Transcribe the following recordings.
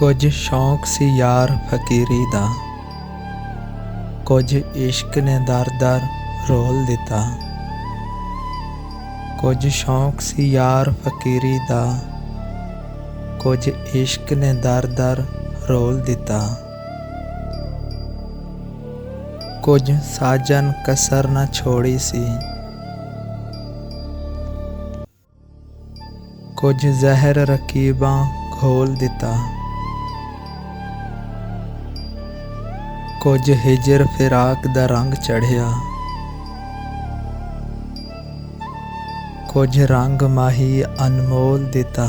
ਕੁਝ ਸ਼ੌਂਕ ਸੀ ਯਾਰ ਫਕੀਰੀ ਦਾ, ਕੁਝ ਇਸ਼ਕ ਨੇ ਦਰ-ਦਰ ਰੋਲ ਦਿੱਤਾ। ਕੁਝ ਸ਼ੌਂਕ ਸੀ ਯਾਰ ਫਕੀਰੀ ਦਾ, ਕੁਝ ਇਸ਼ਕ ਨੇ ਦਰ-ਦਰ ਰੋਲ ਦਿੱਤਾ। ਕੁਝ ਸਾਜਨ ਕਸਰ ਨਾ ਛੋੜੀ ਸੀ, ਕੁਝ ਜ਼ਹਿਰ ਰਕੀਬਾਂ ਘੋਲ ਦਿੱਤਾ। ਕੁਝ ਹਿਜਰ ਫਿਰਾਕ ਦਾ ਰੰਗ ਚੜ੍ਹਿਆ, ਕੁਝ ਰੰਗ ਮਾਹੀ ਅਨਮੋਲ ਦਿੱਤਾ।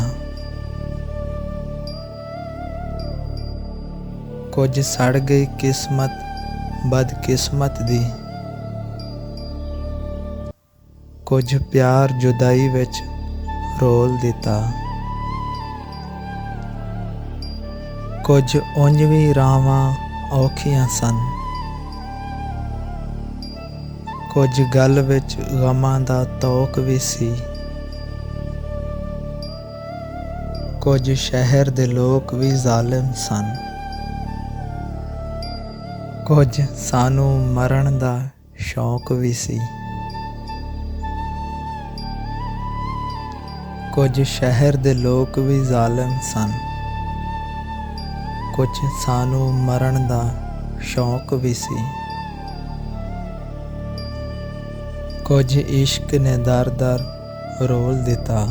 ਕੁਝ ਸੜ ਗਈ ਕਿਸਮਤ ਬਦਕਿਸਮਤ ਦੀ, ਕੁਝ ਪਿਆਰ ਜੁਦਾਈ ਵਿੱਚ ਰੋਲ ਦਿੱਤਾ। ਕੁਝ ਉਂਝ ਵੀ ਰਾਵਾਂ ਔਖੀਆਂ ਸਨ, ਕੁਝ ਗਲ ਵਿੱਚ ਗਮਾਂ ਦਾ ਤੌਕ ਵੀ ਸੀ। ਕੁਝ ਸ਼ਹਿਰ ਦੇ ਲੋਕ ਵੀ ਜ਼ਾਲਿਮ ਸਨ, ਕੁਝ ਸਾਨੂੰ ਮਰਨ ਦਾ ਸ਼ੌਕ ਵੀ ਸੀ। ਕੁਝ ਸ਼ਹਿਰ ਦੇ ਲੋਕ ਵੀ ਜ਼ਾਲਿਮ ਸਨ, ਕੁਝ ਸਾਨੂੰ ਮਰਨ ਦਾ ਸ਼ੌਕ ਵੀ ਸੀ। ਕੁਝ ਇਸ਼ਕ ਨੇ ਦਰ-ਦਰ ਰੋਲ ਦਿੱਤਾ।